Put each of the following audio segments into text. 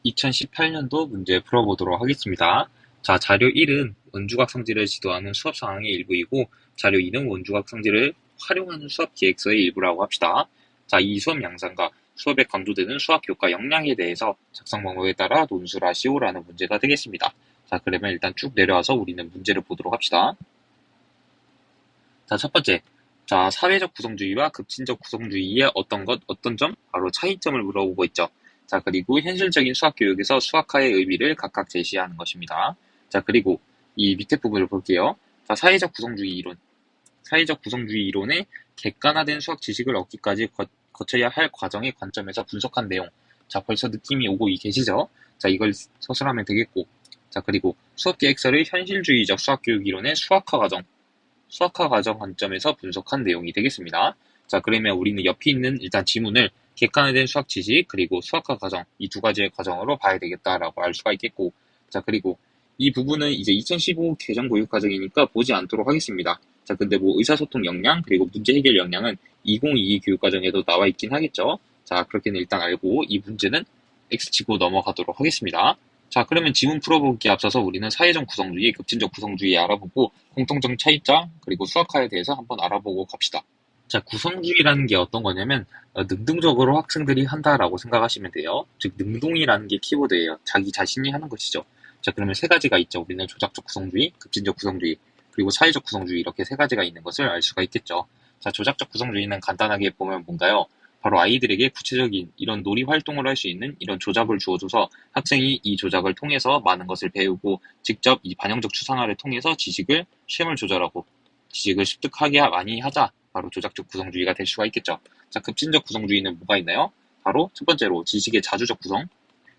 2018년도 문제 풀어보도록 하겠습니다. 자, 자료 1은 원주각 성질을 지도하는 수업 상황의 일부이고, 자료 2는 원주각 성질을 활용하는 수업 기획서의 일부라고 합시다. 자, 이 수업 양상과 수업에 강조되는 수학 교과 역량에 대해서 작성 방법에 따라 논술을 하시오라는 문제가 되겠습니다. 자, 그러면 일단 쭉 내려와서 우리는 문제를 보도록 합시다. 자, 첫 번째. 자, 사회적 구성주의와 급진적 구성주의의 어떤 점? 바로 차이점을 물어보고 있죠. 자, 그리고 현실적인 수학 교육에서 수학화의 의미를 각각 제시하는 것입니다. 자, 그리고 이 밑에 부분을 볼게요. 자, 사회적 구성주의 이론의 객관화된 수학 지식을 얻기까지 거쳐야 할 과정의 관점에서 분석한 내용. 자, 벌써 느낌이 오고 계시죠? 자, 이걸 서술하면 되겠고. 자, 그리고 수업 계획서를 현실주의적 수학 교육 이론의 수학화 과정 관점에서 분석한 내용이 되겠습니다. 자, 그러면 우리는 옆에 있는 일단 지문을 객관화된 수학 지식 그리고 수학화 과정 이 두 가지의 과정으로 봐야 되겠다라고 알 수가 있겠고, 자, 그리고 이 부분은 이제 2015 개정 교육 과정이니까 보지 않도록 하겠습니다. 자, 근데 뭐 의사소통 역량 그리고 문제 해결 역량은 2022 교육 과정에도 나와 있긴 하겠죠. 자, 그렇게는 일단 알고 이 문제는 X치고 넘어가도록 하겠습니다. 자, 그러면 지문 풀어보기에 앞서서 우리는 사회적 구성주의, 급진적 구성주의 알아보고 공통적 차이점, 그리고 수학화에 대해서 한번 알아보고 갑시다. 자, 구성주의라는 게 어떤 거냐면 능동적으로 학생들이 한다라고 생각하시면 돼요. 즉, 능동이라는 게 키워드예요. 자기 자신이 하는 것이죠. 자, 그러면 세 가지가 있죠. 우리는 조작적 구성주의, 급진적 구성주의, 그리고 사회적 구성주의 이렇게 세 가지가 있는 것을 알 수가 있겠죠. 자, 조작적 구성주의는 간단하게 보면 뭔가요? 바로 아이들에게 구체적인 이런 놀이 활동을 할 수 있는 이런 조작을 주어줘서 학생이 이 조작을 통해서 많은 것을 배우고 직접 이 반영적 추상화를 통해서 시험을 조절하고 지식을 습득하게 많이 하자. 바로 조작적 구성주의가 될 수가 있겠죠. 자, 급진적 구성주의는 뭐가 있나요? 바로 첫 번째로 지식의 자주적 구성,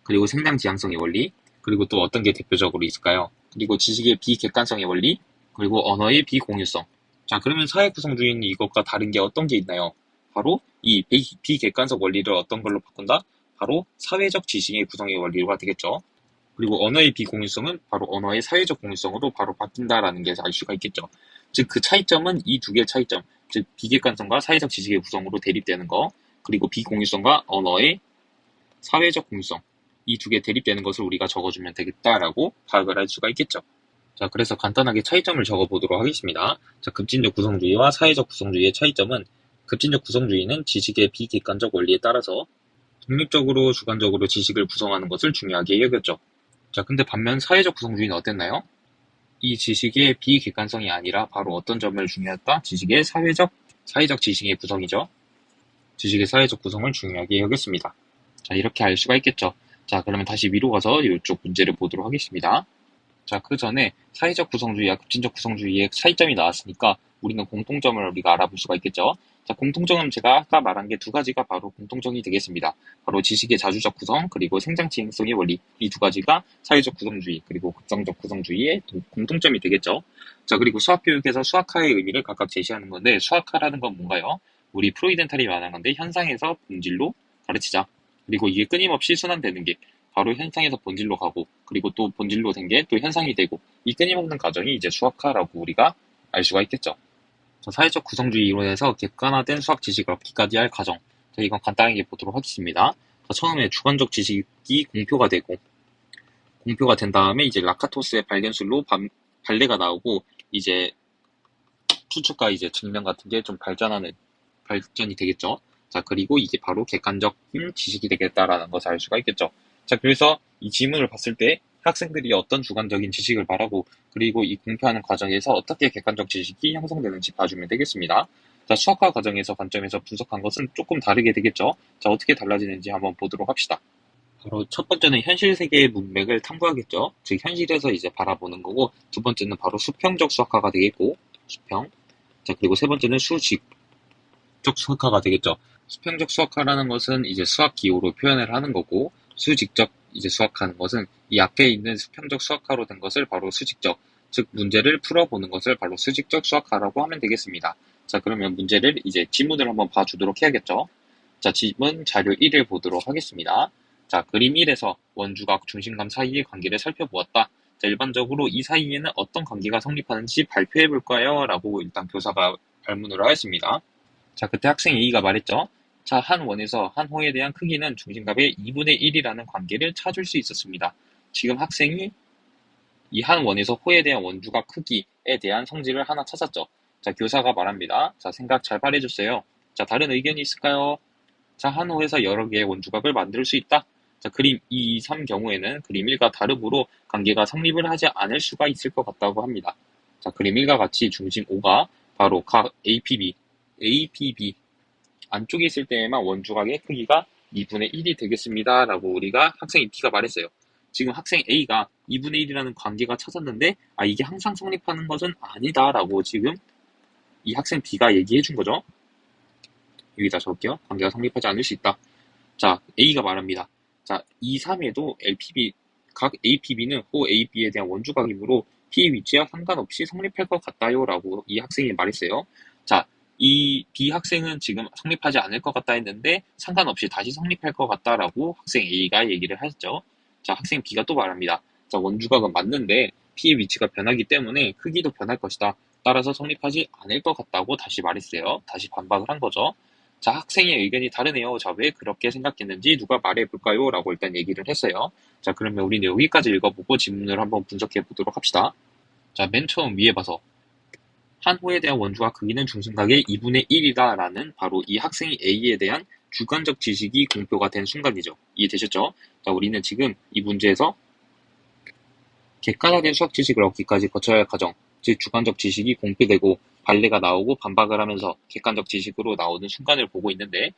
그리고 생량 지향성의 원리, 그리고 또 어떤 게 대표적으로 있을까요? 그리고 지식의 비객관성의 원리, 그리고 언어의 비공유성. 자, 그러면 사회 구성주의는 이것과 다른 게 어떤 게 있나요? 바로 이 비객관적 원리를 어떤 걸로 바꾼다? 바로 사회적 지식의 구성의 원리가 되겠죠. 그리고 언어의 비공유성은 바로 언어의 사회적 공유성으로 바로 바뀐다라는 게 알 수가 있겠죠. 즉, 그 차이점은 이 두 개의 차이점, 즉 비객관성과 사회적 지식의 구성으로 대립되는 거, 그리고 비공유성과 언어의 사회적 공유성, 이 두 개 대립되는 것을 우리가 적어주면 되겠다라고 파악을 할 수가 있겠죠. 자, 그래서 간단하게 차이점을 적어보도록 하겠습니다. 자, 급진적 구성주의와 사회적 구성주의의 차이점은 급진적 구성주의는 지식의 비객관적 원리에 따라서 독립적으로 주관적으로 지식을 구성하는 것을 중요하게 여겼죠. 자, 근데 반면 사회적 구성주의는 어땠나요? 이 지식의 비객관성이 아니라 바로 어떤 점을 중요했다? 사회적 지식의 구성이죠. 지식의 사회적 구성을 중요하게 여겼습니다. 자, 이렇게 알 수가 있겠죠. 자, 그러면 다시 위로 가서 이쪽 문제를 보도록 하겠습니다. 자, 그 전에 사회적 구성주의와 급진적 구성주의의 차이점이 나왔으니까 우리는 공통점을 우리가 알아볼 수가 있겠죠. 자, 공통점은 제가 아까 말한 게 두 가지가 바로 공통점이 되겠습니다. 바로 지식의 자주적 구성, 그리고 생장 지행성의 원리. 이 두 가지가 사회적 구성주의, 그리고 급성적 구성주의의 공통점이 되겠죠. 자, 그리고 수학교육에서 수학화의 의미를 각각 제시하는 건데, 수학화라는 건 뭔가요? 우리 프로이덴탈이 말한 건데, 현상에서 본질로 가르치자. 그리고 이게 끊임없이 순환되는 게 바로 현상에서 본질로 가고, 그리고 또 본질로 된 게 또 현상이 되고, 이 끊임없는 과정이 이제 수학화라고 우리가 알 수가 있겠죠. 사회적 구성주의 이론에서 객관화된 수학 지식을 얻기까지 할 과정. 자, 이건 간단하게 보도록 하겠습니다. 자, 처음에 주관적 지식이 공표가 된 다음에 이제 라카토스의 발견술로 발레가 나오고, 이제 추측과 이제 증명 같은 게 좀 발전이 되겠죠. 자, 그리고 이게 바로 객관적인 지식이 되겠다라는 것을 알 수가 있겠죠. 자, 그래서 이 지문을 봤을 때 학생들이 어떤 주관적인 지식을 바라고, 그리고 이 공표하는 과정에서 어떻게 객관적 지식이 형성되는지 봐주면 되겠습니다. 자, 수학과 과정에서 관점에서 분석한 것은 조금 다르게 되겠죠. 자, 어떻게 달라지는지 한번 보도록 합시다. 바로 첫 번째는 현실 세계의 문맥을 탐구하겠죠. 즉, 현실에서 이제 바라보는 거고, 두 번째는 바로 수평적 수학화가 되겠고, 수평. 자, 그리고 세 번째는 수직적 수학화가 되겠죠. 수평적 수학화라는 것은 이제 수학 기호로 표현을 하는 거고, 수직적 이제 수학하는 것은 이 앞에 있는 수평적 수학화로 된 것을 바로 수직적, 즉 문제를 풀어보는 것을 바로 수직적 수학화라고 하면 되겠습니다. 자, 그러면 문제를 이제 지문을 한번 봐주도록 해야겠죠. 자, 지문 자료 1을 보도록 하겠습니다. 자, 그림 1에서 원주각 중심감 사이의 관계를 살펴보았다. 자, 일반적으로 이 사이에는 어떤 관계가 성립하는지 발표해 볼까요? 라고 일단 교사가 발문을 하였습니다. 자, 그때 학생 A가 말했죠. 자, 한 원에서 한 호에 대한 크기는 중심값의 2분의 1이라는 관계를 찾을 수 있었습니다. 지금 학생이 이 한 원에서 호에 대한 원주각 크기에 대한 성질을 하나 찾았죠. 자, 교사가 말합니다. 자, 생각 잘 발해줬어요. 자, 다른 의견이 있을까요? 자, 한 호에서 여러 개의 원주각을 만들 수 있다. 자, 그림 2, 3 경우에는 그림 1과 다름으로 관계가 성립을 하지 않을 수가 있을 것 같다고 합니다. 자, 그림 1과 같이 중심 O가 바로 각 APB 안쪽에 있을 때에만 원주각의 크기가 2분의 1이 되겠습니다. 라고 우리가 학생이 B가 말했어요. 지금 학생 A가 2분의 1이라는 관계가 찾았는데 이게 항상 성립하는 것은 아니다 라고 지금 이 학생 B가 얘기해 준 거죠. 여기다 적을게요. 관계가 성립하지 않을 수 있다. 자, A가 말합니다. 자, 2, 3에도 각 APB는 호 AB에 대한 원주각이므로 P의 위치와 상관없이 성립할 것 같다요 라고 이 학생이 말했어요. 자, 이 B 학생은 지금 성립하지 않을 것 같다 했는데 상관없이 다시 성립할 것 같다라고 학생 A가 얘기를 했죠. 자, 학생 B가 또 말합니다. 자, 원주각은 맞는데 P의 위치가 변하기 때문에 크기도 변할 것이다. 따라서 성립하지 않을 것 같다고 다시 말했어요. 다시 반박을 한 거죠. 자, 학생의 의견이 다르네요. 자, 왜 그렇게 생각했는지 누가 말해볼까요? 라고 일단 얘기를 했어요. 자, 그러면 우리는 여기까지 읽어보고 질문을 한번 분석해 보도록 합시다. 자, 맨 처음 위에 봐서 한 호에 대한 원주각 크기는 중심각의 2분의 1이다 라는 바로 이 학생이 A에 대한 주관적 지식이 공표가 된 순간이죠. 이해되셨죠? 자, 우리는 지금 이 문제에서 객관화된 수학 지식을 얻기까지 거쳐야 할 과정, 즉 주관적 지식이 공표되고 반례가 나오고 반박을 하면서 객관적 지식으로 나오는 순간을 보고 있는데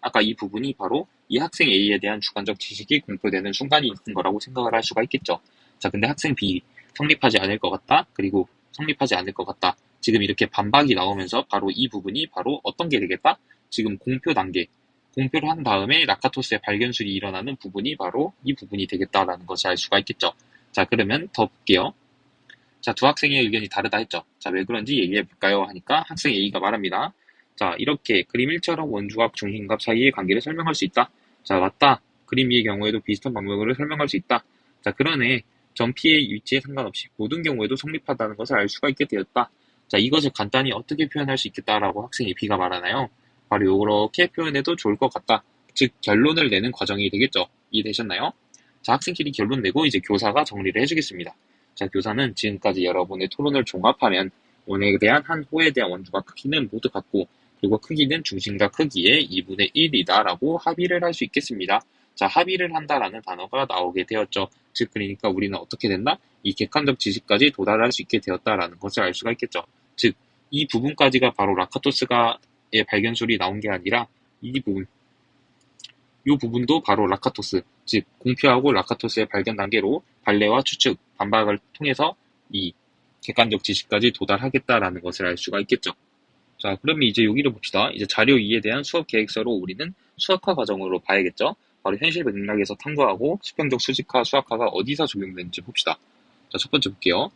아까 이 부분이 바로 이 학생 A에 대한 주관적 지식이 공표되는 순간이 있는 거라고 생각을 할 수가 있겠죠. 자, 근데 학생 B, 성립하지 않을 것 같다, 그리고 성립하지 않을 것 같다. 지금 이렇게 반박이 나오면서 바로 이 부분이 바로 어떤 게 되겠다? 지금 공표 단계, 공표를 한 다음에 라카토스의 발견술이 일어나는 부분이 바로 이 부분이 되겠다라는 것을 알 수가 있겠죠. 자, 그러면 더 볼게요. 자, 두 학생의 의견이 다르다 했죠. 자, 왜 그런지 얘기해 볼까요? 하니까 학생 A가 말합니다. 자, 이렇게 그림 1처럼 원주각 중심값 사이의 관계를 설명할 수 있다. 자, 맞다. 그림 2의 경우에도 비슷한 방법으로 설명할 수 있다. 자, 그러네. 점 P의 위치에 상관없이 모든 경우에도 성립하다는 것을 알 수가 있게 되었다. 자, 이것을 간단히 어떻게 표현할 수 있겠다라고 학생이 B가 말하나요? 바로 이렇게 표현해도 좋을 것 같다. 즉, 결론을 내는 과정이 되겠죠. 이해되셨나요? 자, 학생끼리 결론 내고 이제 교사가 정리를 해주겠습니다. 자, 교사는 지금까지 여러분의 토론을 종합하면 원에 대한 한 호에 대한 원주각 크기는 모두 같고 그리고 크기는 중심각 크기의 2분의 1이다 라고 합의를 할 수 있겠습니다. 자, 합의를 한다라는 단어가 나오게 되었죠. 즉, 그러니까 우리는 어떻게 된다? 이 객관적 지식까지 도달할 수 있게 되었다라는 것을 알 수가 있겠죠. 즉, 이 부분까지가 바로 라카토스가의 발견술이 나온 게 아니라 이 부분도 바로 라카토스, 즉 공표하고 라카토스의 발견 단계로 반례와 추측, 반박을 통해서 이 객관적 지식까지 도달하겠다라는 것을 알 수가 있겠죠. 자, 그러면 이제 여기를 봅시다. 이제 자료 2에 대한 수업 계획서로 우리는 수학화 과정으로 봐야겠죠. 바로 현실 맥락에서 탐구하고 수평적 수직화, 수학화가 어디서 적용되는지 봅시다. 자, 첫 번째 볼게요.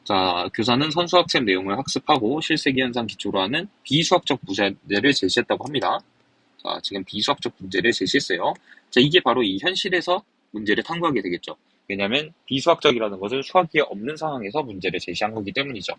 자, 교사는 선수학습 내용을 학습하고 실세기 현상 기초로 하는 비수학적 문제를 제시했다고 합니다. 자, 지금 비수학적 문제를 제시했어요. 자, 이게 바로 이 현실에서 문제를 탐구하게 되겠죠. 왜냐하면 비수학적이라는 것은 수학이 없는 상황에서 문제를 제시한 거기 때문이죠.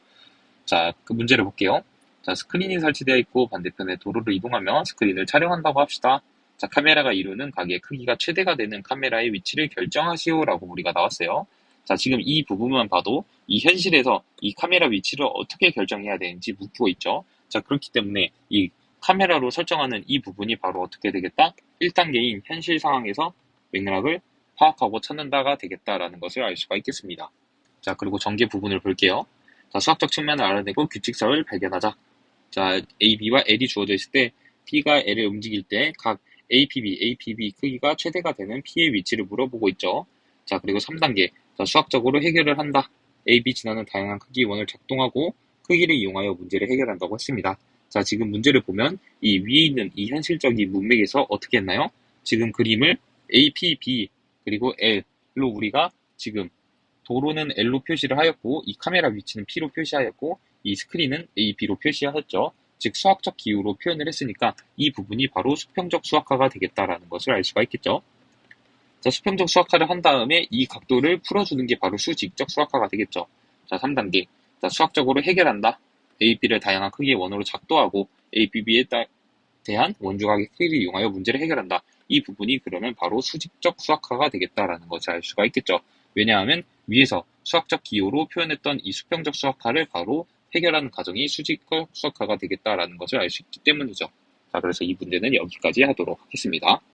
자, 그 문제를 볼게요. 자, 스크린이 설치되어 있고 반대편에 도로를 이동하며 스크린을 촬영한다고 합시다. 자, 카메라가 이루는 각의 크기가 최대가 되는 카메라의 위치를 결정하시오라고 우리가 나왔어요. 자, 지금 이 부분만 봐도 이 현실에서 이 카메라 위치를 어떻게 결정해야 되는지 묻고 있죠. 자, 그렇기 때문에 이 카메라로 설정하는 이 부분이 바로 어떻게 되겠다? 1단계인 현실 상황에서 맥락을 파악하고 찾는다가 되겠다라는 것을 알 수가 있겠습니다. 자, 그리고 전개 부분을 볼게요. 자, 수학적 측면을 알아내고 규칙성을 발견하자. 자, A, B와 L이 주어져 있을 때 P가 L을 움직일 때 각 APB 크기가 최대가 되는 P의 위치를 물어보고 있죠. 자, 그리고 3단계. 자, 수학적으로 해결을 한다. A, B 지나는 다양한 크기 원을 작동하고 크기를 이용하여 문제를 해결한다고 했습니다. 자, 지금 문제를 보면 이 위에 있는 이 현실적인 문맥에서 어떻게 했나요? 지금 그림을 A, P, B 그리고 L로 우리가 지금 도로는 L로 표시를 하였고 이 카메라 위치는 P로 표시하였고 이 스크린은 A, B로 표시하였죠. 즉 수학적 기호로 표현을 했으니까 이 부분이 바로 수평적 수학화가 되겠다라는 것을 알 수가 있겠죠. 자, 수평적 수학화를 한 다음에 이 각도를 풀어주는 게 바로 수직적 수학화가 되겠죠. 자, 3단계. 자, 수학적으로 해결한다. A, B를 다양한 크기의 원으로 작도하고 A, B, B에 대한 원주각의 크기를 이용하여 문제를 해결한다. 이 부분이 그러면 바로 수직적 수학화가 되겠다라는 것을 알 수가 있겠죠. 왜냐하면 위에서 수학적 기호로 표현했던 이 수평적 수학화를 바로 해결하는 과정이 수직적 수학화가 되겠다라는 것을 알 수 있기 때문이죠. 자, 그래서 이 문제는 여기까지 하도록 하겠습니다.